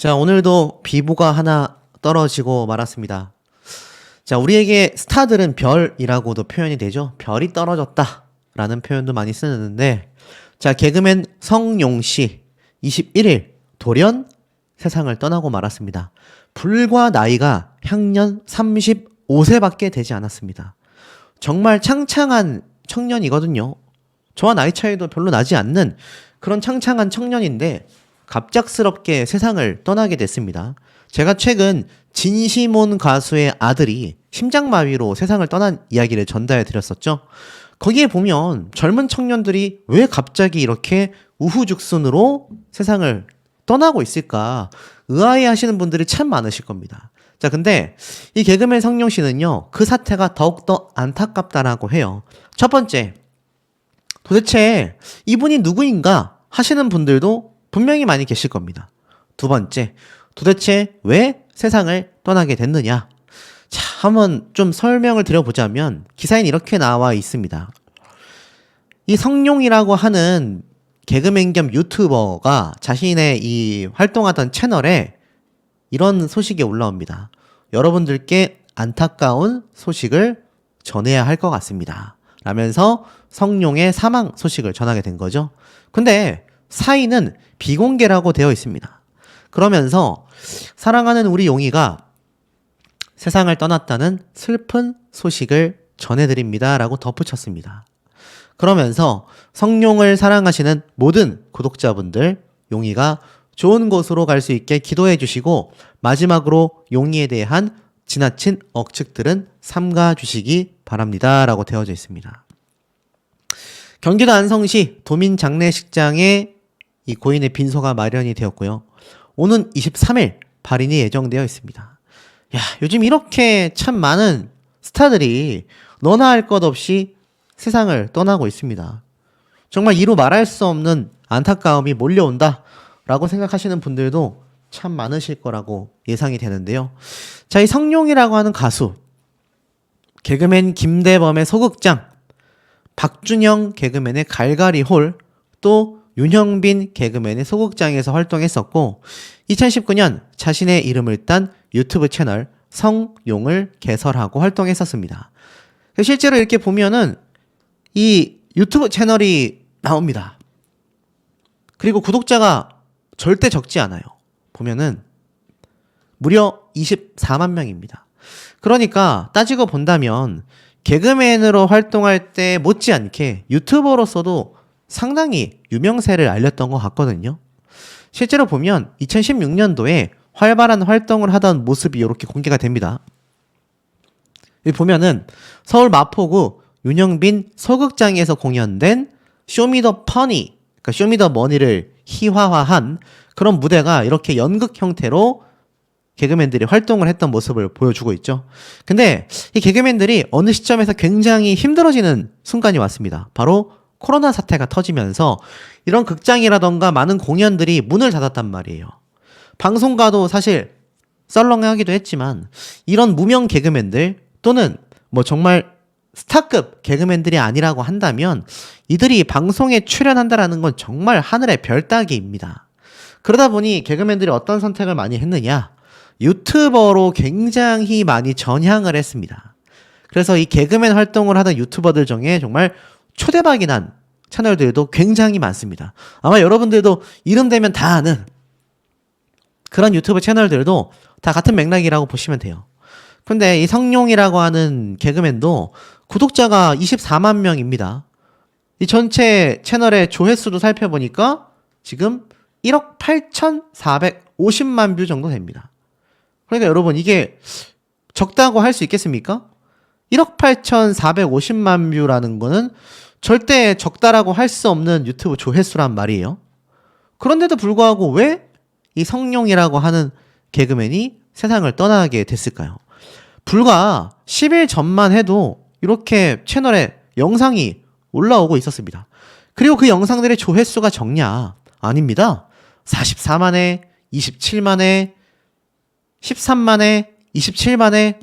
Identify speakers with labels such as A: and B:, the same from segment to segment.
A: 자, 오늘도 비보가 하나 떨어지고 말았습니다. 자, 우리에게 스타들은 별이라고도 표현이 되죠. 별이 떨어졌다 라는 표현도 많이 쓰는데, 자, 개그맨 성룡씨 21일 돌연 세상을 떠나고 말았습니다. 불과 나이가 향년 35세밖에 되지 않았습니다. 정말 창창한 청년이거든요. 저와 나이 차이도 별로 나지 않는 그런 창창한 청년인데 갑작스럽게 세상을 떠나게 됐습니다. 제가 최근 진시몬 가수의 아들이 심장마비로 세상을 떠난 이야기를 전달해 드렸었죠. 거기에 보면 젊은 청년들이 왜 갑자기 이렇게 우후죽순으로 세상을 떠나고 있을까 의아해 하시는 분들이 참 많으실 겁니다. 자, 근데 이 개그맨 성룡 씨는요, 그 사태가 더욱더 안타깝다라고 해요. 첫 번째, 도대체 이분이 누구인가 하시는 분들도 분명히 많이 계실 겁니다. 두 번째, 도대체 왜 세상을 떠나게 됐느냐? 자, 한번 좀 설명을 드려보자면 기사에는 이렇게 나와 있습니다. 이 성룡이라고 하는 개그맨 겸 유튜버가 자신의 이 활동하던 채널에 이런 소식이 올라옵니다. 여러분들께 안타까운 소식을 전해야 할 것 같습니다. 라면서 성룡의 사망 소식을 전하게 된 거죠. 근데 사인은 비공개라고 되어 있습니다. 그러면서 사랑하는 우리 용이가 세상을 떠났다는 슬픈 소식을 전해드립니다. 라고 덧붙였습니다. 그러면서 성룡을 사랑하시는 모든 구독자분들, 용이가 좋은 곳으로 갈 수 있게 기도해 주시고 마지막으로 용이에 대한 지나친 억측들은 삼가 주시기 바랍니다. 라고 되어져 있습니다. 경기도 안성시 도민 장례식장에 이 고인의 빈소가 마련이 되었고요. 오는 23일 발인이 예정되어 있습니다. 야, 요즘 이렇게 참 많은 스타들이 너나 할 것 없이 세상을 떠나고 있습니다. 정말 이루 말할 수 없는 안타까움이 몰려온다 라고 생각하시는 분들도 참 많으실 거라고 예상이 되는데요. 자, 이 성룡이라고 하는 가수, 개그맨 김대범의 소극장, 박준영 개그맨의 갈갈이홀, 또 윤형빈 개그맨의 소극장에서 활동했었고 2019년 자신의 이름을 딴 유튜브 채널 성용을 개설하고 활동했었습니다. 실제로 이렇게 보면은 이 유튜브 채널이 나옵니다. 그리고 구독자가 절대 적지 않아요. 보면은 무려 24만 명입니다. 그러니까 따지고 본다면 개그맨으로 활동할 때 못지않게 유튜버로서도 상당히 유명세를 알렸던 것 같거든요. 실제로 보면 2016년도에 활발한 활동을 하던 모습이 이렇게 공개가 됩니다. 여기 보면은 서울 마포구 윤형빈 소극장에서 공연된 쇼미더 퍼니, 그러니까 쇼미더 머니를 희화화한 그런 무대가 이렇게 연극 형태로 개그맨들이 활동을 했던 모습을 보여주고 있죠. 근데 이 개그맨들이 어느 시점에서 굉장히 힘들어지는 순간이 왔습니다. 바로 코로나 사태가 터지면서 이런 극장이라던가 많은 공연들이 문을 닫았단 말이에요. 방송가도 사실 썰렁하기도 했지만 이런 무명 개그맨들 또는 뭐 정말 스타급 개그맨들이 아니라고 한다면 이들이 방송에 출연한다라는 건 정말 하늘의 별 따기입니다. 그러다 보니 개그맨들이 어떤 선택을 많이 했느냐? 유튜버로 굉장히 많이 전향을 했습니다. 그래서 이 개그맨 활동을 하던 유튜버들 중에 정말 초대박이 난 채널들도 굉장히 많습니다. 아마 여러분들도 이름 대면 다 아는 그런 유튜브 채널들도 다 같은 맥락이라고 보시면 돼요. 근데 이 성룡이라고 하는 개그맨도 구독자가 24만 명입니다. 이 전체 채널의 조회수도 살펴보니까 지금 1억 8,450만 뷰 정도 됩니다. 그러니까 여러분 이게 적다고 할 수 있겠습니까? 1억 8,450만 뷰라는 거는 절대 적다라고 할 수 없는 유튜브 조회수란 말이에요. 그런데도 불구하고 왜 이 성룡이라고 하는 개그맨이 세상을 떠나게 됐을까요? 불과 10일 전만 해도 이렇게 채널에 영상이 올라오고 있었습니다. 그리고 그 영상들의 조회수가 적냐? 아닙니다. 44만회, 27만회, 13만회, 27만회,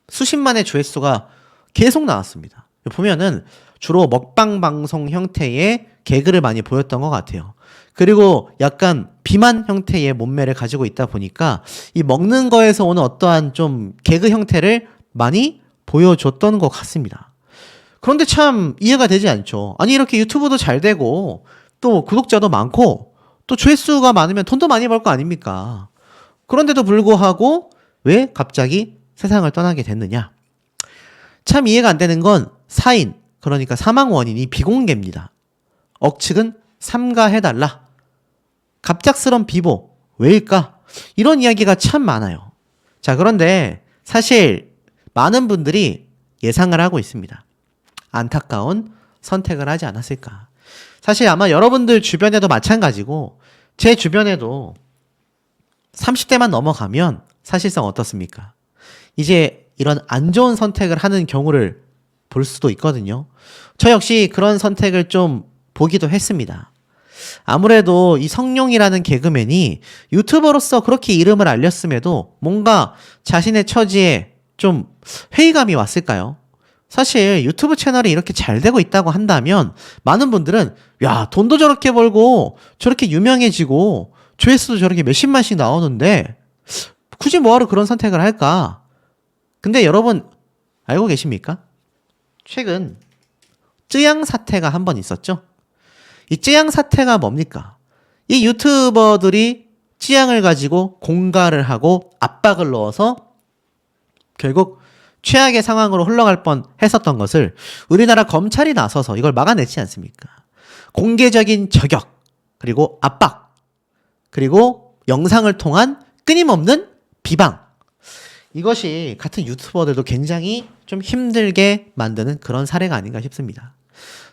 A: 수십만의 조회수가 계속 나왔습니다. 보면은 주로 먹방 방송 형태의 개그를 많이 보였던 것 같아요. 그리고 약간 비만 형태의 몸매를 가지고 있다 보니까 이 먹는 거에서 오는 어떠한 좀 개그 형태를 많이 보여줬던 것 같습니다. 그런데 참 이해가 되지 않죠. 아니 이렇게 유튜브도 잘 되고 또 구독자도 많고 또 조회수가 많으면 돈도 많이 벌 거 아닙니까? 그런데도 불구하고 왜 갑자기 세상을 떠나게 됐느냐? 참 이해가 안 되는 건 사인, 그러니까 사망 원인이 비공개입니다. 억측은 삼가해달라. 갑작스런 비보, 왜일까? 이런 이야기가 참 많아요. 자, 그런데 사실 많은 분들이 예상을 하고 있습니다. 안타까운 선택을 하지 않았을까. 사실 아마 여러분들 주변에도 마찬가지고 제 주변에도 30대만 넘어가면 사실상 어떻습니까? 이제 이런 안 좋은 선택을 하는 경우를 볼 수도 있거든요. 저 역시 그런 선택을 좀 보기도 했습니다. 아무래도 이 성룡이라는 개그맨이 유튜버로서 그렇게 이름을 알렸음에도 뭔가 자신의 처지에 좀 회의감이 왔을까요? 사실 유튜브 채널이 이렇게 잘 되고 있다고 한다면 많은 분들은 야, 돈도 저렇게 벌고 저렇게 유명해지고 조회수도 저렇게 몇십만씩 나오는데 굳이 뭐하러 그런 선택을 할까? 근데 여러분 알고 계십니까? 최근 쯔양 사태가 한 번 있었죠? 이 쯔양 사태가 뭡니까? 이 유튜버들이 쯔양을 가지고 공갈을 하고 압박을 넣어서 결국 최악의 상황으로 흘러갈 뻔 했었던 것을 우리나라 검찰이 나서서 이걸 막아냈지 않습니까? 공개적인 저격, 그리고 압박, 그리고 영상을 통한 끊임없는 비방. 이것이 같은 유튜버들도 굉장히 좀 힘들게 만드는 그런 사례가 아닌가 싶습니다.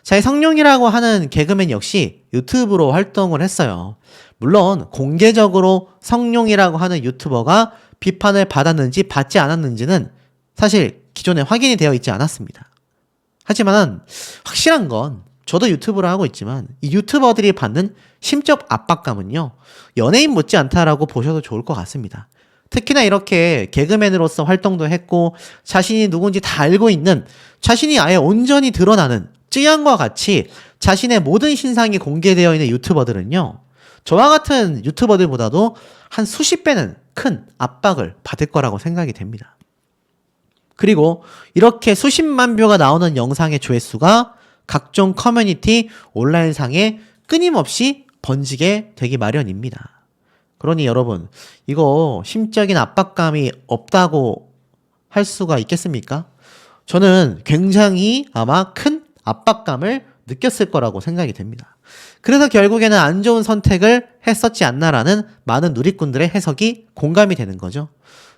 A: 자, 이 성룡이라고 하는 개그맨 역시 유튜브로 활동을 했어요. 물론 공개적으로 성룡이라고 하는 유튜버가 비판을 받았는지 받지 않았는지는 사실 기존에 확인이 되어 있지 않았습니다. 하지만 확실한 건 저도 유튜브를 하고 있지만 이 유튜버들이 받는 심적 압박감은요, 연예인 못지않다라고 보셔도 좋을 것 같습니다. 특히나 이렇게 개그맨으로서 활동도 했고 자신이 누군지 다 알고 있는, 자신이 아예 온전히 드러나는 쯔양과 같이 자신의 모든 신상이 공개되어 있는 유튜버들은요, 저와 같은 유튜버들보다도 한 수십 배는 큰 압박을 받을 거라고 생각이 됩니다. 그리고 이렇게 수십만 뷰가 나오는 영상의 조회수가 각종 커뮤니티, 온라인상에 끊임없이 번지게 되기 마련입니다. 그러니 여러분, 이거 심적인 압박감이 없다고 할 수가 있겠습니까? 저는 굉장히 아마 큰 압박감을 느꼈을 거라고 생각이 됩니다. 그래서 결국에는 안 좋은 선택을 했었지 않나라는 많은 누리꾼들의 해석이 공감이 되는 거죠.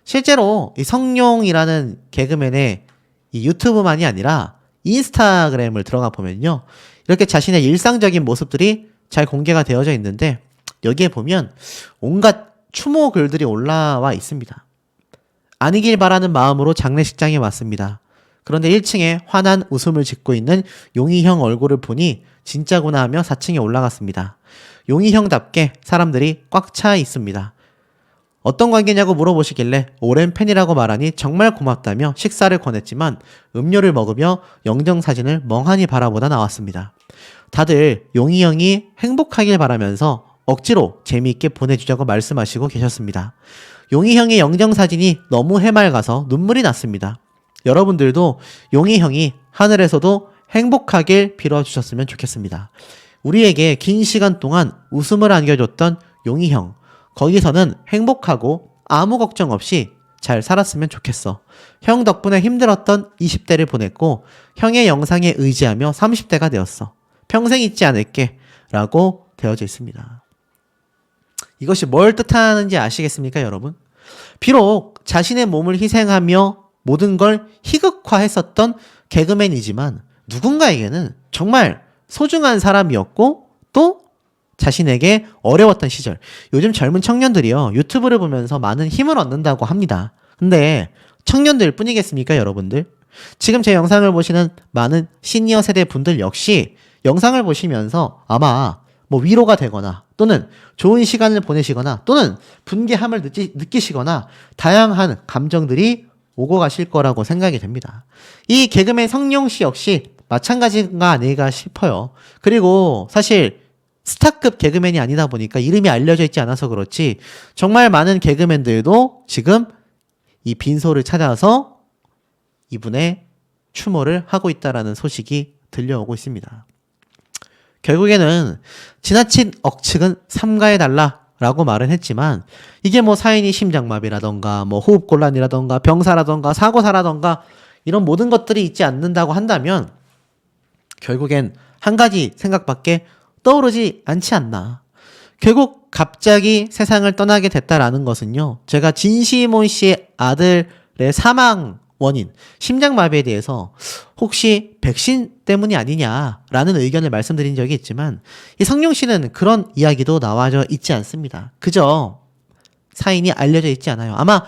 A: 실제로 이 성룡이라는 개그맨의 이 유튜브만이 아니라 인스타그램을 들어가 보면요, 이렇게 자신의 일상적인 모습들이 잘 공개가 되어져 있는데 여기에 보면 온갖 추모 글들이 올라와 있습니다. 아니길 바라는 마음으로 장례식장에 왔습니다. 그런데 1층에 환한 웃음을 짓고 있는 용희 형 얼굴을 보니 진짜구나 하며 4층에 올라갔습니다. 용희 형답게 사람들이 꽉 차 있습니다. 어떤 관계냐고 물어보시길래 오랜 팬이라고 말하니 정말 고맙다며 식사를 권했지만 음료를 먹으며 영정사진을 멍하니 바라보다 나왔습니다. 다들 용희 형이 행복하길 바라면서 억지로 재미있게 보내주자고 말씀하시고 계셨습니다. 용희 형의 영정사진이 너무 해맑아서 눈물이 났습니다. 여러분들도 용희 형이 하늘에서도 행복하길 빌어주셨으면 좋겠습니다. 우리에게 긴 시간 동안 웃음을 안겨줬던 용희 형, 거기서는 행복하고 아무 걱정 없이 잘 살았으면 좋겠어. 형 덕분에 힘들었던 20대를 보냈고 형의 영상에 의지하며 30대가 되었어. 평생 잊지 않을게 라고 되어져 있습니다. 이것이 뭘 뜻하는지 아시겠습니까, 여러분? 비록 자신의 몸을 희생하며 모든 걸 희극화했었던 개그맨이지만 누군가에게는 정말 소중한 사람이었고 또 자신에게 어려웠던 시절. 요즘 젊은 청년들이요, 유튜브를 보면서 많은 힘을 얻는다고 합니다. 근데 청년들 뿐이겠습니까, 여러분들? 지금 제 영상을 보시는 많은 시니어 세대 분들 역시 영상을 보시면서 아마 뭐 위로가 되거나 또는 좋은 시간을 보내시거나 또는 분개함을 느끼시거나 다양한 감정들이 오고 가실 거라고 생각이 됩니다. 이 개그맨 성룡 씨 역시 마찬가지가 아닐까 싶어요. 그리고 사실 스타급 개그맨이 아니다 보니까 이름이 알려져 있지 않아서 그렇지 정말 많은 개그맨들도 지금 이 빈소를 찾아서 이분의 추모를 하고 있다라는 소식이 들려오고 있습니다. 결국에는 지나친 억측은 삼가해달라라고 말은 했지만 이게 뭐 사인이 심장마비라던가 뭐 호흡곤란이라던가 병사라던가 사고사라던가 이런 모든 것들이 있지 않는다고 한다면 결국엔 한 가지 생각밖에 떠오르지 않지 않나. 결국 갑자기 세상을 떠나게 됐다라는 것은요. 제가 진시몬 씨의 아들의 사망 원인, 심장마비에 대해서 혹시 백신 때문이 아니냐라는 의견을 말씀드린 적이 있지만 이 성룡 씨는 그런 이야기도 나와져 있지 않습니다. 그저 사인이 알려져 있지 않아요. 아마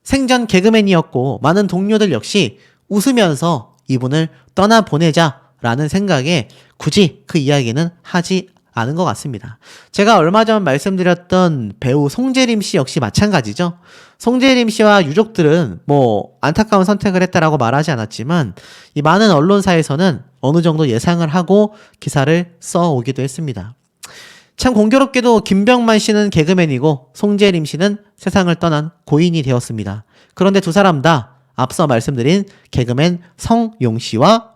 A: 생전 개그맨이었고 많은 동료들 역시 웃으면서 이분을 떠나보내자라는 생각에 굳이 그 이야기는 하지 않은 것 같습니다. 제가 얼마 전 말씀드렸던 배우 송재림 씨 역시 마찬가지죠. 송재림 씨와 유족들은 뭐 안타까운 선택을 했다라고 말하지 않았지만 이 많은 언론사에서는 어느 정도 예상을 하고 기사를 써오기도 했습니다. 참 공교롭게도 김병만 씨는 개그맨이고 송재림 씨는 세상을 떠난 고인이 되었습니다. 그런데 두 사람 다 앞서 말씀드린 개그맨 성용 씨와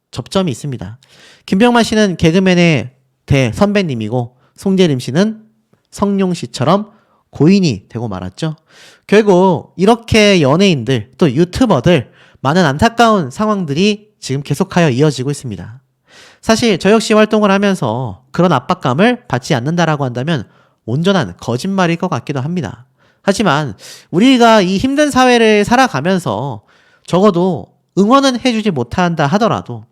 A: 접점이 있습니다. 김병만 씨는 개그맨의 대선배님이고 송재림 씨는 성룡 씨처럼 고인이 되고 말았죠. 결국 이렇게 연예인들 또 유튜버들 많은 안타까운 상황들이 지금 계속하여 이어지고 있습니다. 사실 저 역시 활동을 하면서 그런 압박감을 받지 않는다라고 한다면 온전한 거짓말일 것 같기도 합니다. 하지만 우리가 이 힘든 사회를 살아가면서 적어도 응원은 해주지 못한다 하더라도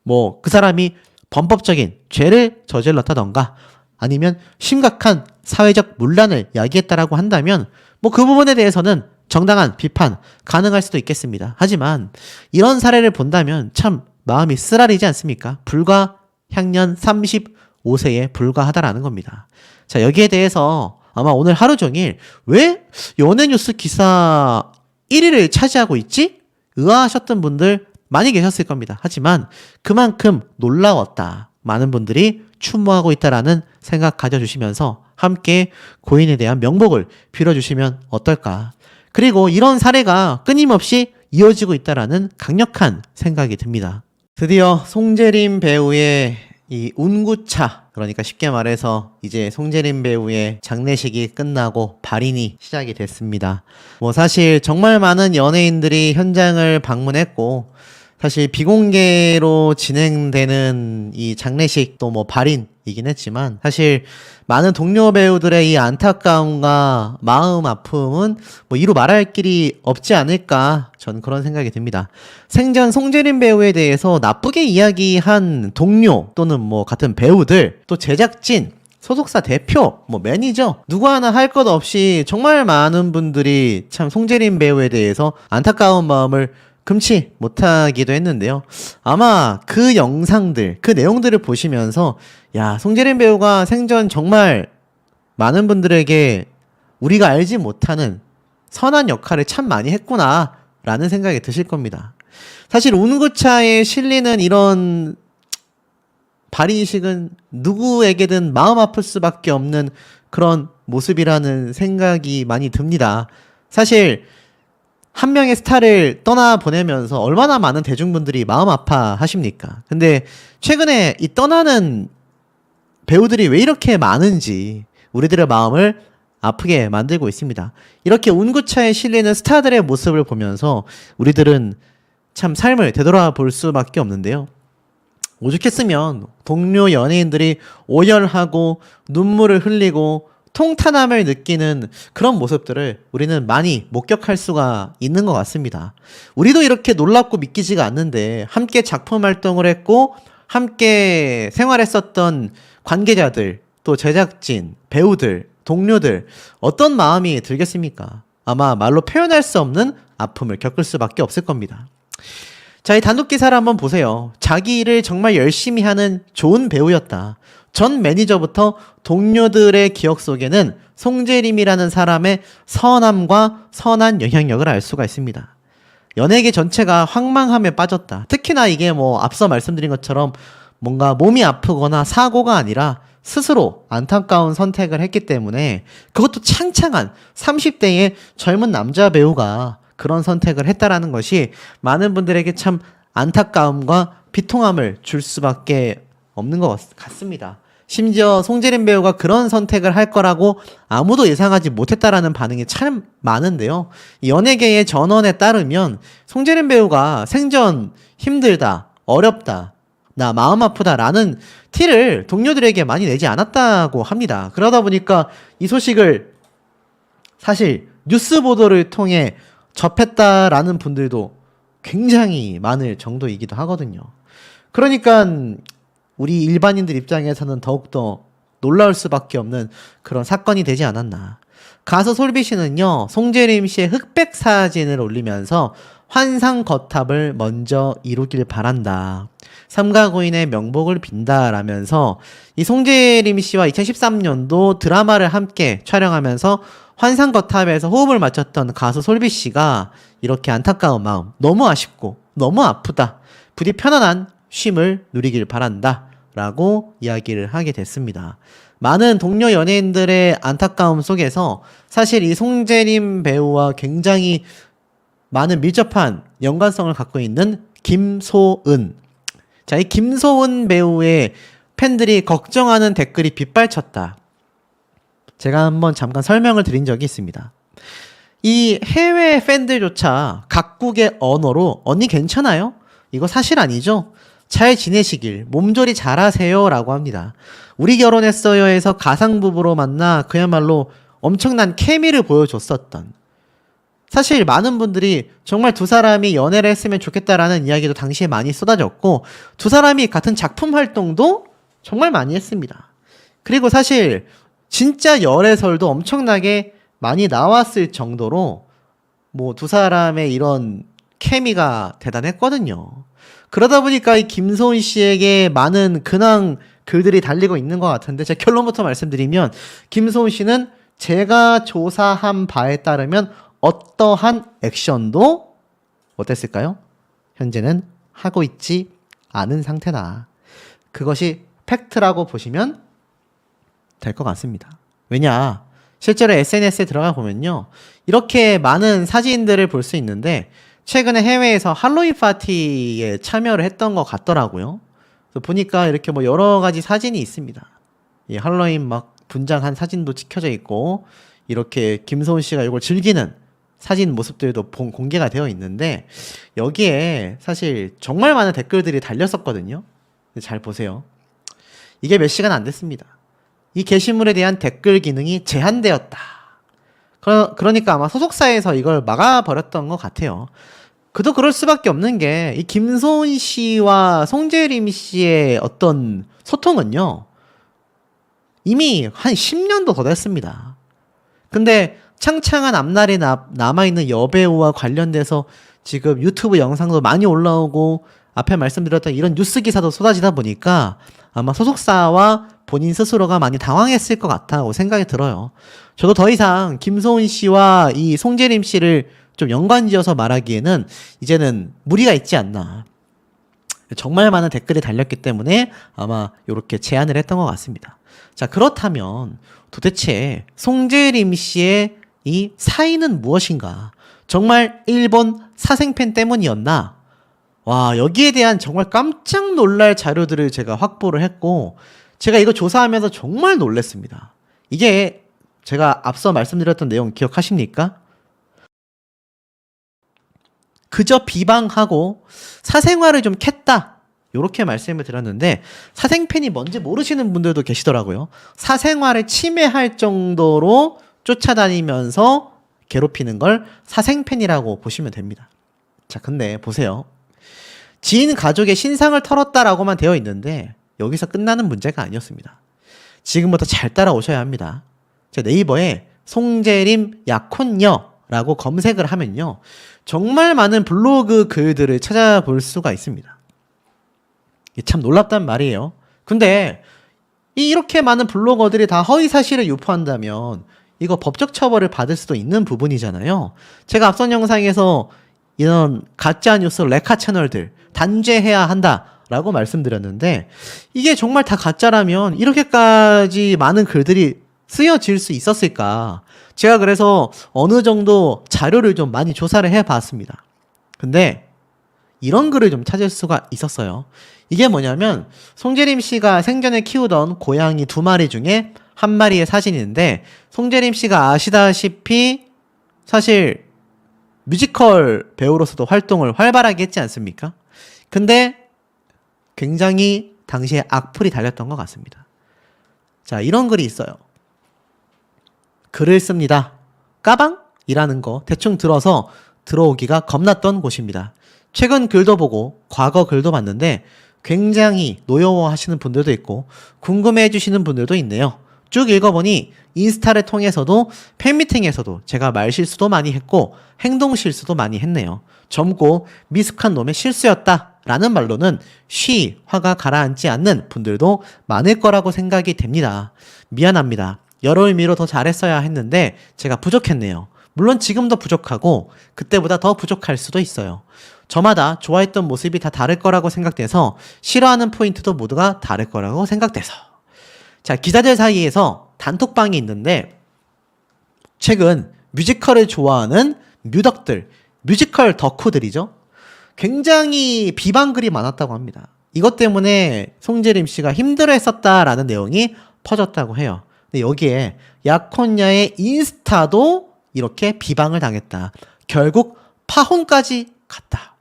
A: 뭐 그 사람이 범법적인 죄를 저질렀다던가 아니면 심각한 사회적 문란을 야기했다라고 한다면 뭐 그 부분에 대해서는 정당한 비판 가능할 수도 있겠습니다. 하지만 이런 사례를 본다면 참 마음이 쓰라리지 않습니까? 불과 향년 35세에 불과하다라는 겁니다. 자, 여기에 대해서 아마 오늘 하루 종일 왜 연예뉴스 기사 1위를 차지하고 있지? 의아하셨던 분들 많이 계셨을 겁니다. 하지만 그만큼 놀라웠다. 많은 분들이 추모하고 있다라는 생각 가져주시면서 함께 고인에 대한 명복을 빌어주시면 어떨까. 그리고 이런 사례가 끊임없이 이어지고 있다라는 강력한 생각이 듭니다. 드디어 송재림 배우의 이 운구차, 그러니까 쉽게 말해서 이제 송재림 배우의 장례식이 끝나고 발인이 시작이 됐습니다. 뭐 사실 정말 많은 연예인들이 현장을 방문했고 사실 비공개로 진행되는 이 장례식도 뭐 발인이긴 했지만 사실 많은 동료 배우들의 이 안타까움과 마음 아픔은 뭐 이루 말할 길이 없지 않을까 전 그런 생각이 듭니다. 생전 송재림 배우에 대해서 나쁘게 이야기한 동료 또는 뭐 같은 배우들 또 제작진 소속사 대표, 뭐 매니저 누구 하나 할 것 없이 정말 많은 분들이 참 송재림 배우에 대해서 안타까운 마음을 금치 못하기도 했는데요. 아마 그 영상들, 그 내용들을 보시면서 야, 송재림 배우가 생전 정말 많은 분들에게 우리가 알지 못하는 선한 역할을 참 많이 했구나 라는 생각이 드실 겁니다. 사실 운구차에 실리는 이런 발인식은 누구에게든 마음 아플 수밖에 없는 그런 모습이라는 생각이 많이 듭니다. 사실 한 명의 스타를 떠나보내면서 얼마나 많은 대중분들이 마음 아파하십니까? 근데 최근에 이 떠나는 배우들이 왜 이렇게 많은지 우리들의 마음을 아프게 만들고 있습니다. 이렇게 운구차에 실리는 스타들의 모습을 보면서 우리들은 참 삶을 되돌아볼 수밖에 없는데요. 오죽했으면 동료 연예인들이 오열하고 눈물을 흘리고 통탄함을 느끼는 그런 모습들을 우리는 많이 목격할 수가 있는 것 같습니다. 우리도 이렇게 놀랍고 믿기지가 않는데 함께 작품 활동을 했고 함께 생활했었던 관계자들, 또 제작진, 배우들, 동료들 어떤 마음이 들겠습니까? 아마 말로 표현할 수 없는 아픔을 겪을 수밖에 없을 겁니다. 자, 이 단독 기사를 한번 보세요. 자기 일을 정말 열심히 하는 좋은 배우였다. 전 매니저부터 동료들의 기억 속에는 송재림이라는 사람의 선함과 선한 영향력을 알 수가 있습니다. 연예계 전체가 황망함에 빠졌다. 특히나 이게 뭐 앞서 말씀드린 것처럼 뭔가 몸이 아프거나 사고가 아니라 스스로 안타까운 선택을 했기 때문에 그것도 창창한 30대의 젊은 남자 배우가 그런 선택을 했다라는 것이 많은 분들에게 참 안타까움과 비통함을 줄 수밖에 없는 것 같습니다. 심지어 송재림 배우가 그런 선택을 할 거라고 아무도 예상하지 못했다라는 반응이 참 많은데요. 연예계의 전언에 따르면 송재림 배우가 생전 힘들다, 어렵다, 나 마음 아프다라는 티를 동료들에게 많이 내지 않았다고 합니다. 그러다 보니까 이 소식을 사실 뉴스 보도를 통해 접했다라는 분들도 굉장히 많을 정도이기도 하거든요. 그러니까 우리 일반인들 입장에서는 더욱더 놀라울 수밖에 없는 그런 사건이 되지 않았나. 가수 솔비 씨는요, 송재림 씨의 흑백 사진을 올리면서 환상 거탑을 먼저 이루길 바란다. 삼가 고인의 명복을 빈다라면서 이 송재림 씨와 2013년도 드라마를 함께 촬영하면서 환상 거탑에서 호흡을 맞췄던 가수 솔비 씨가 이렇게 안타까운 마음, 너무 아쉽고 너무 아프다. 부디 편안한 쉼을 누리길 바란다. 라고 이야기를 하게 됐습니다. 많은 동료 연예인들의 안타까움 속에서 사실 이 송재림 배우와 굉장히 많은 밀접한 연관성을 갖고 있는 김소은. 자, 이 김소은 배우의 팬들이 걱정하는 댓글이 빗발쳤다. 제가 한번 잠깐 설명을 드린 적이 있습니다. 이 해외 팬들조차 각국의 언어로 언니 괜찮아요? 이거 사실 아니죠? 잘 지내시길, 몸조리 잘하세요 라고 합니다. 우리 결혼했어요에서 가상부부로 만나 그야말로 엄청난 케미를 보여줬었던, 사실 많은 분들이 정말 두 사람이 연애를 했으면 좋겠다라는 이야기도 당시에 많이 쏟아졌고, 두 사람이 같은 작품 활동도 정말 많이 했습니다. 그리고 사실 진짜 열애설도 엄청나게 많이 나왔을 정도로 뭐 두 사람의 이런 케미가 대단했거든요. 그러다 보니까 이 김소은 씨에게 많은 근황 글들이 달리고 있는 것 같은데, 제 결론부터 말씀드리면 김소은 씨는 제가 조사한 바에 따르면 어떠한 액션도 어땠을까요? 현재는 하고 있지 않은 상태다. 그것이 팩트라고 보시면 될 것 같습니다. 왜냐? 실제로 SNS에 들어가 보면요, 이렇게 많은 사진들을 볼 수 있는데 최근에 해외에서 할로윈 파티에 참여를 했던 것 같더라고요. 그래서 보니까 이렇게 뭐 여러 가지 사진이 있습니다. 이 할로윈 막 분장한 사진도 찍혀져 있고, 이렇게 김소은 씨가 이걸 즐기는 사진 모습들도 공개가 되어 있는데, 여기에 사실 정말 많은 댓글들이 달렸었거든요. 잘 보세요. 이게 몇 시간 안 됐습니다. 이 게시물에 대한 댓글 기능이 제한되었다. 그러니까 아마 소속사에서 이걸 막아버렸던 것 같아요. 그도 그럴 수밖에 없는 게, 이 김소은 씨와 송재림 씨의 어떤 소통은요, 이미 한 10년도 더 됐습니다. 근데 창창한 앞날이 남아있는 여배우와 관련돼서 지금 유튜브 영상도 많이 올라오고 앞에 말씀드렸던 이런 뉴스 기사도 쏟아지다 보니까 아마 소속사와 본인 스스로가 많이 당황했을 것 같다고 생각이 들어요. 저도 더 이상 김소은 씨와 이 송재림 씨를 좀 연관지어서 말하기에는 이제는 무리가 있지 않나. 정말 많은 댓글이 달렸기 때문에 아마 이렇게 제안을 했던 것 같습니다. 자, 그렇다면 도대체 송재림 씨의 이 사인은 무엇인가? 정말 일본 사생팬 때문이었나? 와, 여기에 대한 정말 깜짝 놀랄 자료들을 제가 확보를 했고, 제가 이거 조사하면서 정말 놀랐습니다. 이게 제가 앞서 말씀드렸던 내용 기억하십니까? 그저 비방하고 사생활을 좀 캤다, 이렇게 말씀을 드렸는데, 사생팬이 뭔지 모르시는 분들도 계시더라고요. 사생활을 침해할 정도로 쫓아다니면서 괴롭히는 걸 사생팬이라고 보시면 됩니다. 자, 근데 보세요. 지인 가족의 신상을 털었다라고만 되어 있는데 여기서 끝나는 문제가 아니었습니다. 지금부터 잘 따라오셔야 합니다. 제 네이버에 송재림 약혼녀라고 검색을 하면요, 정말 많은 블로그 글들을 찾아볼 수가 있습니다. 이게 참 놀랍단 말이에요. 근데 이렇게 많은 블로거들이 다 허위 사실을 유포한다면 이거 법적 처벌을 받을 수도 있는 부분이잖아요. 제가 앞선 영상에서 이런 가짜 뉴스 레카 채널들 단죄해야 한다 라고 말씀드렸는데 이게 정말 다 가짜라면 이렇게까지 많은 글들이 쓰여질 수 있었을까? 제가 그래서 어느 정도 자료를 좀 많이 조사를 해봤습니다. 근데 이런 글을 좀 찾을 수가 있었어요. 이게 뭐냐면 송재림 씨가 생전에 키우던 고양이 2마리 중에 1마리의 사진인데, 송재림 씨가 아시다시피 사실 뮤지컬 배우로서도 활동을 활발하게 했지 않습니까? 근데 굉장히 당시에 악플이 달렸던 것 같습니다. 자, 이런 글이 있어요. 글을 씁니다. 까방이라는 거 대충 들어서 들어오기가 겁났던 곳입니다. 최근 글도 보고 과거 글도 봤는데 굉장히 노여워하시는 분들도 있고 궁금해해 주시는 분들도 있네요. 쭉 읽어보니 인스타를 통해서도 팬미팅에서도 제가 말 실수도 많이 했고 행동 실수도 많이 했네요. 젊고 미숙한 놈의 실수였다 라는 말로는 쉬 화가 가라앉지 않는 분들도 많을 거라고 생각이 됩니다. 미안합니다. 여러 의미로 더 잘했어야 했는데 제가 부족했네요. 물론 지금도 부족하고 그때보다 더 부족할 수도 있어요. 저마다 좋아했던 모습이 다 다를 거라고 생각돼서 싫어하는 포인트도 모두가 다를 거라고 생각돼서. 자, 기자들 사이에서 단톡방이 있는데 최근 뮤지컬을 좋아하는 뮤덕들, 뮤지컬 덕후들이죠. 굉장히 비방글이 많았다고 합니다. 이것 때문에 송재림 씨가 힘들어했었다라는 내용이 퍼졌다고 해요. 근데 여기에 약혼녀의 인스타도 이렇게 비방을 당했다. 결국 파혼까지 갔다.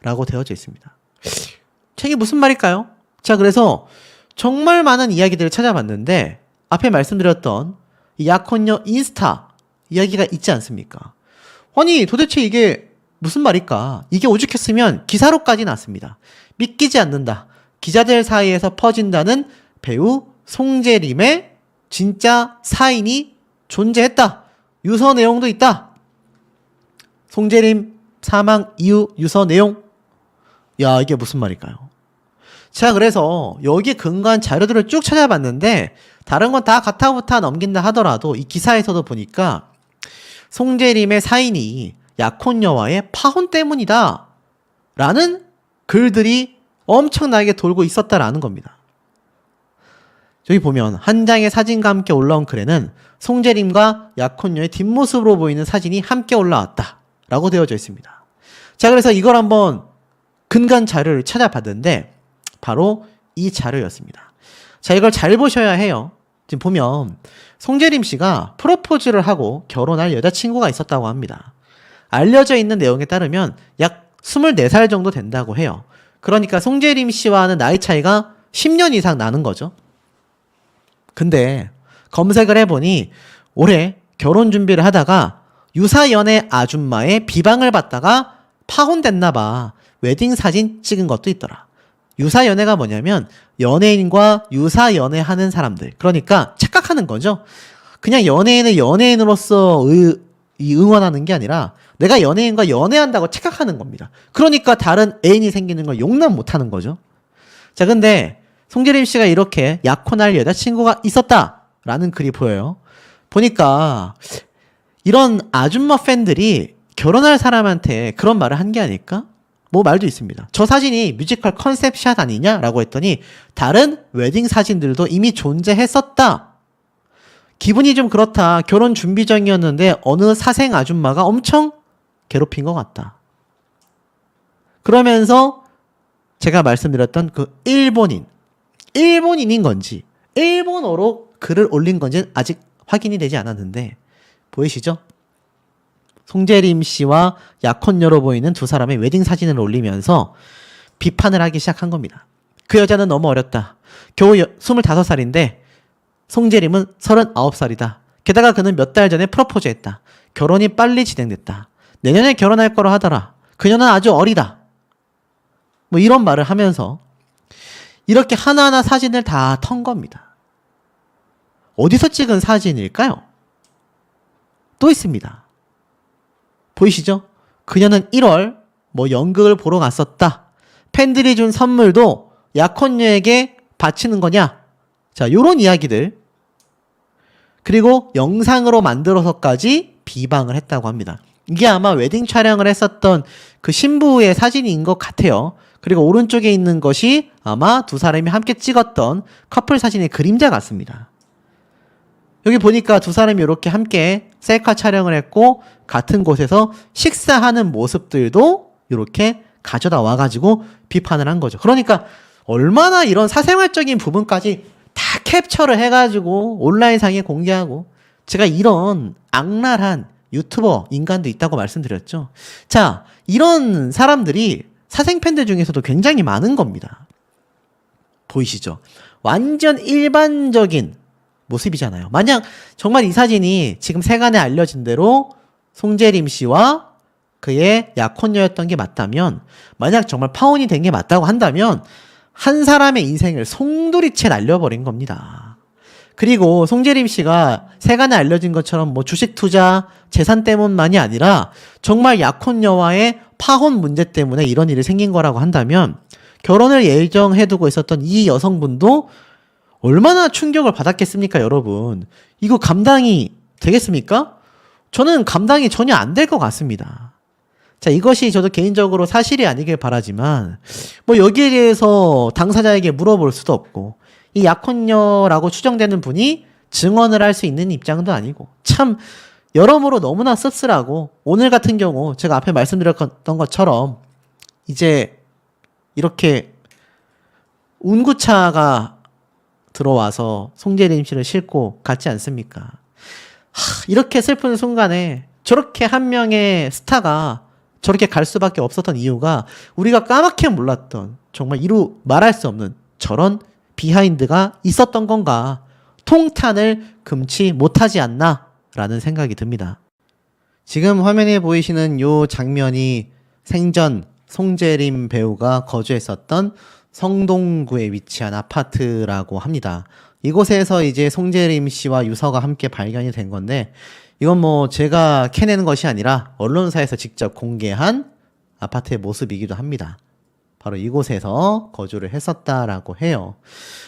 A: 라고 되어져 있습니다. 책이 무슨 말일까요? 자, 그래서 정말 많은 이야기들을 찾아봤는데 앞에 말씀드렸던 이 약혼녀 인스타 이야기가 있지 않습니까? 아니, 도대체 이게 무슨 말일까? 이게 오죽했으면 기사로까지 났습니다. 믿기지 않는다. 기자들 사이에서 퍼진다는 배우 송재림의 진짜 사인이 존재했다. 유서 내용도 있다. 송재림 사망 이후 유서 내용. 야, 이게 무슨 말일까요? 자, 그래서 여기에 근거한 자료들을 쭉 찾아봤는데 다른 건 다 가타부타 넘긴다 하더라도 이 기사에서도 보니까 송재림의 사인이 약혼녀와의 파혼 때문이다 라는 글들이 엄청나게 돌고 있었다라는 겁니다. 저기 보면 한 장의 사진과 함께 올라온 글에는 송재림과 약혼녀의 뒷모습으로 보이는 사진이 함께 올라왔다 라고 되어져 있습니다. 자, 그래서 이걸 한번 근간 자료를 찾아봤는데 바로 이 자료였습니다. 자, 이걸 잘 보셔야 해요. 지금 보면 송재림 씨가 프로포즈를 하고 결혼할 여자친구가 있었다고 합니다. 알려져 있는 내용에 따르면 약 24살 정도 된다고 해요. 그러니까 송재림 씨와는 나이 차이가 10년 이상 나는 거죠. 근데 검색을 해보니 올해 결혼 준비를 하다가 유사연애 아줌마의 비방을 받다가 파혼됐나봐. 웨딩 사진 찍은 것도 있더라. 유사연애가 뭐냐면 연예인과 유사연애하는 사람들. 그러니까 착각하는 거죠. 그냥 연예인을 연예인으로서 응원하는 게 아니라 내가 연예인과 연애한다고 착각하는 겁니다. 그러니까 다른 애인이 생기는 걸 용납 못하는 거죠. 자, 근데 송재림 씨가 이렇게 약혼할 여자친구가 있었다라는 글이 보여요. 보니까 이런 아줌마 팬들이 결혼할 사람한테 그런 말을 한 게 아닐까? 뭐 말도 있습니다. 저 사진이 뮤지컬 컨셉샷 아니냐라고 했더니 다른 웨딩 사진들도 이미 존재했었다. 기분이 좀 그렇다. 결혼 준비 중이었는데 어느 사생 아줌마가 엄청 괴롭힌 것 같다. 그러면서 제가 말씀드렸던 그 일본인인 건지 일본어로 글을 올린 건지는 아직 확인이 되지 않았는데 보이시죠? 송재림 씨와 약혼녀로 보이는 두 사람의 웨딩 사진을 올리면서 비판을 하기 시작한 겁니다. 그 여자는 너무 어렸다. 겨우 25살인데 송재림은 39살이다. 게다가 그는 몇 달 전에 프로포즈했다. 결혼이 빨리 진행됐다. 내년에 결혼할 거로 하더라. 그녀는 아주 어리다. 뭐 이런 말을 하면서 이렇게 하나하나 사진을 다 턴 겁니다. 어디서 찍은 사진일까요? 또 있습니다. 보이시죠? 그녀는 1월 연극을 보러 갔었다. 팬들이 준 선물도 약혼녀에게 바치는 거냐? 자, 요런 이야기들. 그리고 영상으로 만들어서까지 비방을 했다고 합니다. 이게 아마 웨딩 촬영을 했었던 그 신부의 사진인 것 같아요. 그리고 오른쪽에 있는 것이 아마 두 사람이 함께 찍었던 커플 사진의 그림자 같습니다. 여기 보니까 두 사람이 이렇게 함께 셀카 촬영을 했고 같은 곳에서 식사하는 모습들도 이렇게 가져다 와가지고 비판을 한 거죠. 그러니까 얼마나 이런 사생활적인 부분까지 다 캡처를 해가지고 온라인상에 공개하고, 제가 이런 악랄한 유튜버 인간도 있다고 말씀드렸죠. 자, 이런 사람들이 사생팬들 중에서도 굉장히 많은 겁니다. 보이시죠? 완전 일반적인 모습이잖아요. 만약 정말 이 사진이 지금 세간에 알려진 대로 송재림 씨와 그의 약혼녀였던 게 맞다면, 만약 정말 파혼이 된 게 맞다고 한다면 한 사람의 인생을 송두리째 날려버린 겁니다. 그리고 송재림 씨가 세간에 알려진 것처럼 뭐 주식 투자, 재산 때문만이 아니라 정말 약혼녀와의 파혼 문제 때문에 이런 일이 생긴 거라고 한다면, 결혼을 예정해두고 있었던 이 여성분도 얼마나 충격을 받았겠습니까, 여러분? 이거 감당이 되겠습니까? 저는 감당이 전혀 안 될 것 같습니다. 자, 이것이 저도 개인적으로 사실이 아니길 바라지만, 뭐 여기에 대해서 당사자에게 물어볼 수도 없고, 이 약혼녀라고 추정되는 분이 증언을 할 수 있는 입장도 아니고, 참 여러모로 너무나 씁쓸하고, 오늘 같은 경우 제가 앞에 말씀드렸던 것처럼 이제 이렇게 운구차가 들어와서 송재림 씨를 싣고 갔지 않습니까? 이렇게 슬픈 순간에 저렇게 한 명의 스타가 저렇게 갈 수밖에 없었던 이유가 우리가 까맣게 몰랐던, 정말 이루 말할 수 없는 저런 비하인드가 있었던 건가, 통탄을 금치 못하지 않나 라는 생각이 듭니다. 지금 화면에 보이시는 요 장면이 생전 송재림 배우가 거주했었던 성동구에 위치한 아파트라고 합니다. 이곳에서 이제 송재림 씨와 유서가 함께 발견이 된 건데, 이건 뭐 제가 캐내는 것이 아니라 언론사에서 직접 공개한 아파트의 모습이기도 합니다. 바로 이곳에서 거주를 했었다라고 해요.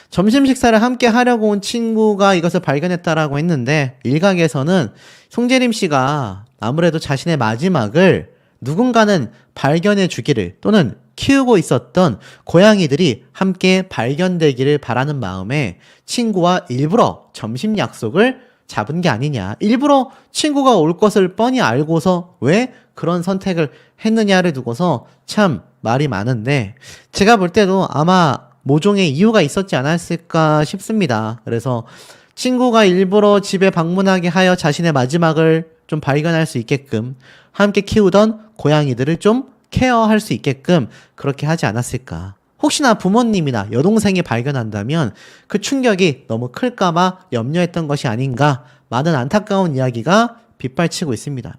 A: 점심 식사를 함께 하려고 온 친구가 이것을 발견했다라고 했는데, 일각에서는 송재림 씨가 아무래도 자신의 마지막을 누군가는 발견해 주기를, 또는 키우고 있었던 고양이들이 함께 발견되기를 바라는 마음에 친구와 일부러 점심 약속을 잡은 게 아니냐, 일부러 친구가 올 것을 뻔히 알고서 왜 그런 선택을 했느냐를 두고서 참 말이 많은데, 제가 볼 때도 아마 모종의 이유가 있었지 않았을까 싶습니다. 그래서 친구가 일부러 집에 방문하게 하여 자신의 마지막을 좀 발견할 수 있게끔, 함께 키우던 고양이들을 좀 케어할 수 있게끔 그렇게 하지 않았을까. 혹시나 부모님이나 여동생이 발견한다면 그 충격이 너무 클까봐 염려했던 것이 아닌가, 많은 안타까운 이야기가 빗발치고 있습니다.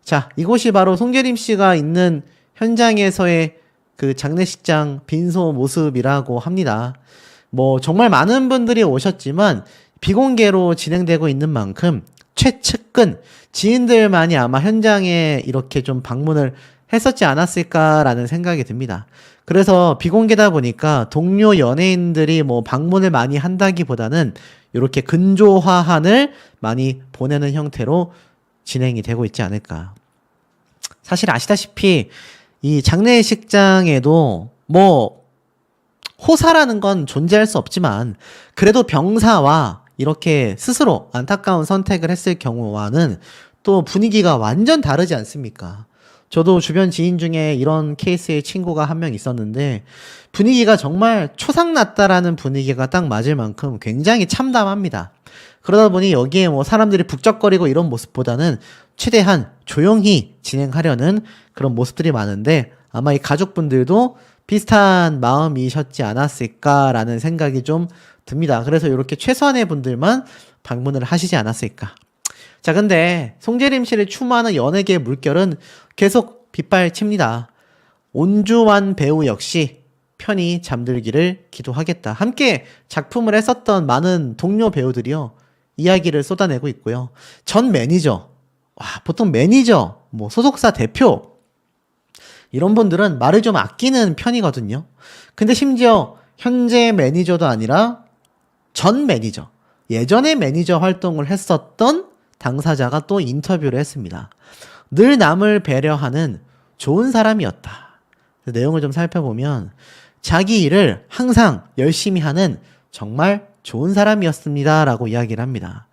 A: 자, 이곳이 바로 송재림 씨가 있는 현장에서의 그 장례식장 빈소 모습이라고 합니다. 뭐 정말 많은 분들이 오셨지만 비공개로 진행되고 있는 만큼 최측근 지인들만이 아마 현장에 이렇게 좀 방문을 했었지 않았을까라는 생각이 듭니다. 그래서 비공개다 보니까 동료 연예인들이 뭐 방문을 많이 한다기보다는 이렇게 근조화한을 많이 보내는 형태로 진행이 되고 있지 않을까. 사실 아시다시피 이 장례식장에도 뭐 호사라는 건 존재할 수 없지만, 그래도 병사와 이렇게 스스로 안타까운 선택을 했을 경우와는 또 분위기가 완전 다르지 않습니까? 저도 주변 지인 중에 이런 케이스의 친구가 한 명 있었는데, 분위기가 정말 초상났다라는 분위기가 딱 맞을 만큼 굉장히 참담합니다. 그러다 보니 여기에 뭐 사람들이 북적거리고 이런 모습보다는 최대한 조용히 진행하려는 그런 모습들이 많은데, 아마 이 가족분들도 비슷한 마음이셨지 않았을까라는 생각이 좀 듭니다. 그래서 이렇게 최소한의 분들만 방문을 하시지 않았을까. 자, 근데 송재림 씨를 추모하는 연예계의 물결은 계속 빗발칩니다. 온주환 배우 역시 편히 잠들기를 기도하겠다. 함께 작품을 했었던 많은 동료 배우들이요, 이야기를 쏟아내고 있고요. 전 매니저, 보통 매니저, 뭐 소속사 대표, 이런 분들은 말을 좀 아끼는 편이거든요. 근데 심지어 현재 매니저도 아니라 전 매니저, 예전에 매니저 활동을 했었던 당사자가 또 인터뷰를 했습니다. 늘 남을 배려하는 좋은 사람이었다. 내용을 좀 살펴보면 자기 일을 항상 열심히 하는 정말 좋은 사람이었습니다 라고 이야기를 합니다.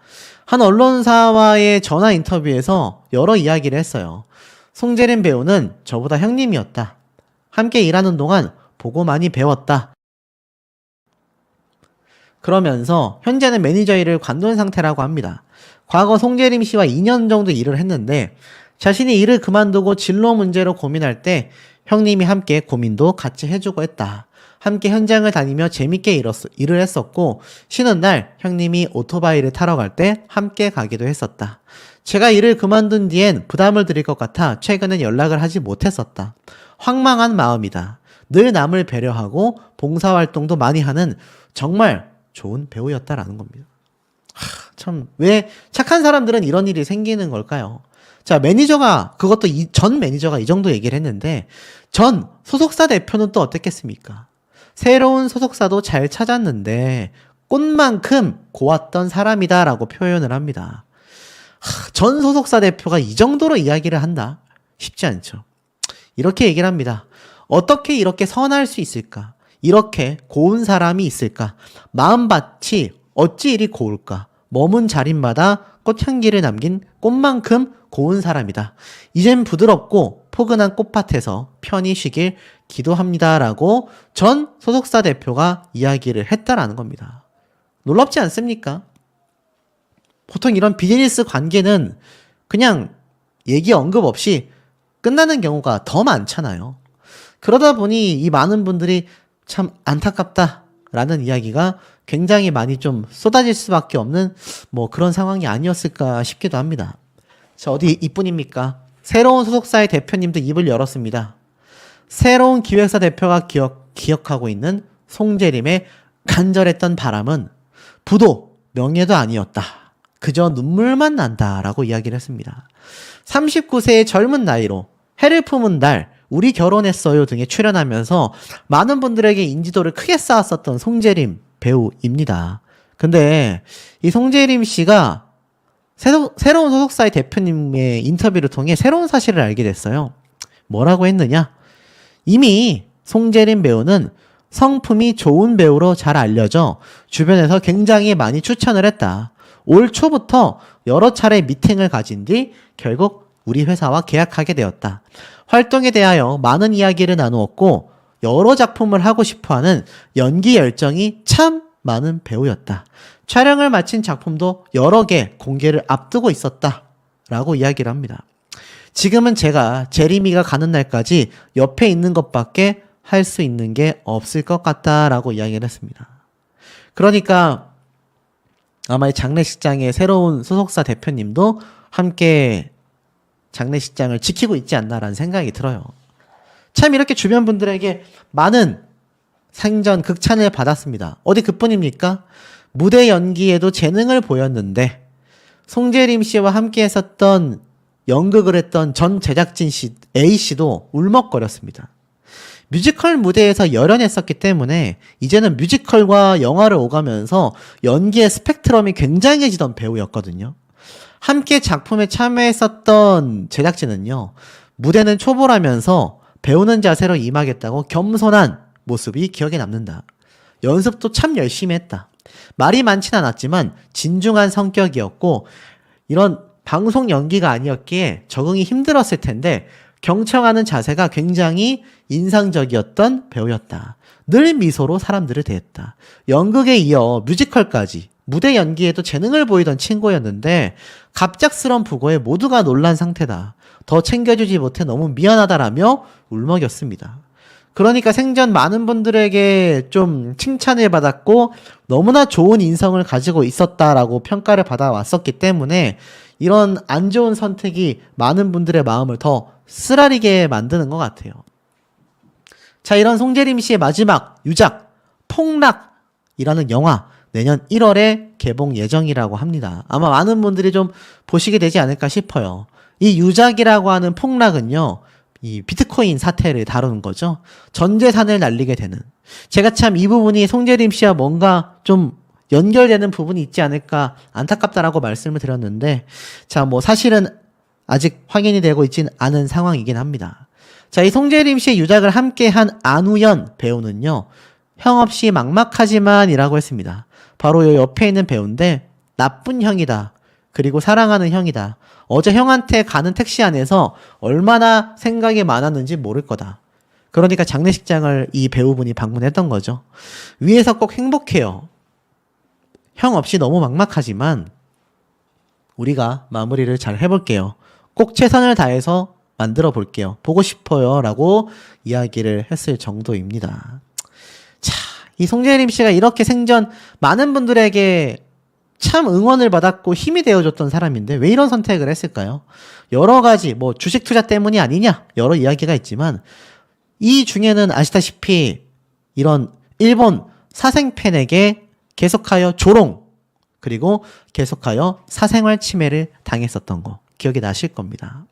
A: 한 언론사와의 전화 인터뷰에서 여러 이야기를 했어요. 송재림 배우는 저보다 형님이었다. 함께 일하는 동안 보고 많이 배웠다. 그러면서 현재는 매니저 일을 관둔 상태라고 합니다. 과거 송재림 씨와 2년 정도 일을 했는데 자신이 일을 그만두고 진로 문제로 고민할 때 형님이 함께 고민도 같이 해주고 했다. 함께 현장을 다니며 재밌게 일을 했었고 쉬는 날 형님이 오토바이를 타러 갈 때 함께 가기도 했었다. 제가 일을 그만둔 뒤엔 부담을 드릴 것 같아 최근엔 연락을 하지 못했었다. 황망한 마음이다. 늘 남을 배려하고 봉사활동도 많이 하는 정말 좋은 배우였다라는 겁니다. 참, 왜 착한 사람들은 이런 일이 생기는 걸까요? 자, 매니저가, 그것도 전 매니저가 이 정도 얘기를 했는데, 전 소속사 대표는 또 어떻겠습니까? 새로운 소속사도 잘 찾았는데, 꽃만큼 고왔던 사람이다라고 표현을 합니다. 전 소속사 대표가 이 정도로 이야기를 한다? 쉽지 않죠. 이렇게 얘기를 합니다. 어떻게 이렇게 선할 수 있을까? 이렇게 고운 사람이 있을까? 마음밭이 어찌 이리 고울까? 머문 자리마다 꽃향기를 남긴 꽃만큼 고운 사람이다. 이젠 부드럽고 포근한 꽃밭에서 편히 쉬길 기도합니다라고 전 소속사 대표가 이야기를 했다라는 겁니다. 놀랍지 않습니까? 보통 이런 비즈니스 관계는 그냥 얘기 언급 없이 끝나는 경우가 더 많잖아요. 그러다 보니 이 많은 분들이 참 안타깝다라는 이야기가 굉장히 많이 좀 쏟아질 수밖에 없는 뭐 그런 상황이 아니었을까 싶기도 합니다. 자, 어디 이뿐입니까? 새로운 소속사의 대표님도 입을 열었습니다. 새로운 기획사 대표가 기억하고 있는 송재림의 간절했던 바람은 부도, 명예도 아니었다. 그저 눈물만 난다라고 이야기를 했습니다. 39세의 젊은 나이로 해를 품은 날, 우리 결혼했어요 등에 출연하면서 많은 분들에게 인지도를 크게 쌓았었던 송재림 배우입니다. 근데 이 송재림 씨가 새로운 소속사의 대표님의 인터뷰를 통해 새로운 사실을 알게 됐어요. 뭐라고 했느냐? 이미 송재림 배우는 성품이 좋은 배우로 잘 알려져 주변에서 굉장히 많이 추천을 했다. 올 초부터 여러 차례 미팅을 가진 뒤 결국 우리 회사와 계약하게 되었다. 활동에 대하여 많은 이야기를 나누었고 여러 작품을 하고 싶어하는 연기 열정이 참 많은 배우였다. 촬영을 마친 작품도 여러 개 공개를 앞두고 있었다 라고 이야기를 합니다. 지금은 제가 제리미가 가는 날까지 옆에 있는 것밖에 할 수 있는 게 없을 것 같다라고 이야기를 했습니다. 그러니까 아마 이 장례식장의 새로운 소속사 대표님도 함께 장례식장을 지키고 있지 않나라는 생각이 들어요. 참 이렇게 주변 분들에게 많은 생전 극찬을 받았습니다. 어디 그뿐입니까? 무대 연기에도 재능을 보였는데 송재림 씨와 함께 했었던 연극을 했던 전 제작진 A씨도 울먹거렸습니다. 뮤지컬 무대에서 열연했었기 때문에 이제는 뮤지컬과 영화를 오가면서 연기의 스펙트럼이 굉장해지던 배우였거든요. 함께 작품에 참여했었던 제작진은요, 무대는 초보라면서 배우는 자세로 임하겠다고 겸손한 모습이 기억에 남는다. 연습도 참 열심히 했다. 말이 많진 않았지만 진중한 성격이었고 이런 방송 연기가 아니었기에 적응이 힘들었을 텐데 경청하는 자세가 굉장히 인상적이었던 배우였다. 늘 미소로 사람들을 대했다. 연극에 이어 뮤지컬까지 무대 연기에도 재능을 보이던 친구였는데 갑작스런 부고에 모두가 놀란 상태다. 더 챙겨주지 못해 너무 미안하다라며 울먹였습니다. 그러니까 생전 많은 분들에게 좀 칭찬을 받았고 너무나 좋은 인성을 가지고 있었다라고 평가를 받아왔었기 때문에 이런 안 좋은 선택이 많은 분들의 마음을 더 쓰라리게 만드는 것 같아요. 자, 이런 송재림 씨의 마지막 유작 폭락이라는 영화 내년 1월에 개봉 예정이라고 합니다. 아마 많은 분들이 좀 보시게 되지 않을까 싶어요. 이 유작이라고 하는 폭락은요, 이 비트코인 사태를 다루는 거죠. 전 재산을 날리게 되는. 제가 참 이 부분이 송재림 씨와 뭔가 좀 연결되는 부분이 있지 않을까 안타깝다라고 말씀을 드렸는데, 자, 뭐 사실은 아직 확인이 되고 있진 않은 상황이긴 합니다. 자, 이 송재림 씨의 유작을 함께한 안우연 배우는요, 형 없이 막막하지만 이라고 했습니다. 바로 요 옆에 있는 배우인데, 나쁜 형이다. 그리고 사랑하는 형이다. 어제 형한테 가는 택시 안에서 얼마나 생각이 많았는지 모를 거다. 그러니까 장례식장을 이 배우분이 방문했던 거죠. 위에서 꼭 행복해요. 형 없이 너무 막막하지만 우리가 마무리를 잘 해볼게요. 꼭 최선을 다해서 만들어 볼게요. 보고 싶어요. 라고 이야기를 했을 정도입니다. 자, 이 송재림 씨가 이렇게 생전 많은 분들에게 참 응원을 받았고 힘이 되어줬던 사람인데 왜 이런 선택을 했을까요? 여러 가지 뭐 주식 투자 때문이 아니냐 여러 이야기가 있지만 이 중에는 아시다시피 이런 일본 사생팬에게 계속하여 조롱 그리고 계속하여 사생활 침해를 당했었던 거 기억이 나실 겁니다.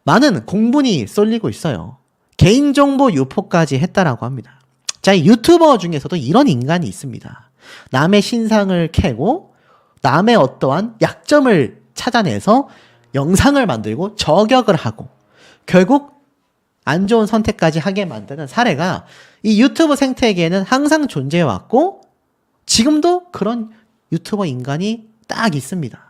A: 많은 공분이 쏠리고 있어요. 개인정보 유포까지 했다라고 합니다. 자, 이 유튜버 중에서도 이런 인간이 있습니다. 남의 신상을 캐고 남의 어떠한 약점을 찾아내서 영상을 만들고 저격을 하고 결국 안 좋은 선택까지 하게 만드는 사례가 이 유튜브 생태계에는 항상 존재해왔고 지금도 그런 유튜버 인간이 딱 있습니다.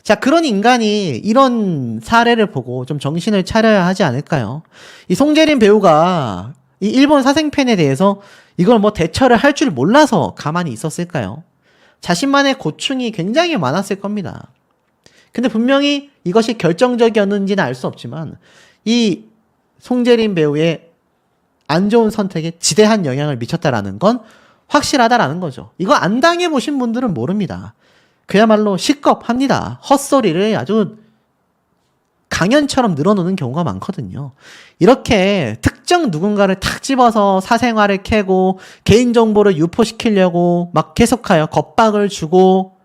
A: 자, 그런 인간이 이런 사례를 보고 좀 정신을 차려야 하지 않을까요? 이 송재림 배우가 이 일본 사생팬에 대해서 이걸 뭐 대처를 할 줄 몰라서 가만히 있었을까요? 자신만의 고충이 굉장히 많았을 겁니다. 근데 분명히 이것이 결정적이었는지는 알 수 없지만 이 송재림 배우의 안 좋은 선택에 지대한 영향을 미쳤다라는 건 확실하다라는 거죠. 이거 안 당해보신 분들은 모릅니다. 그야말로 시겁합니다. 헛소리를 아주 강연처럼 늘어놓는 경우가 많거든요. 이렇게 특정 누군가를 탁 집어서 사생활을 캐고 개인정보를 유포시키려고 막 계속하여 겁박을 주고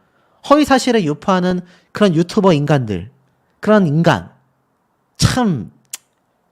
A: 허위사실을 유포하는 그런 유튜버 인간들, 그런 인간 참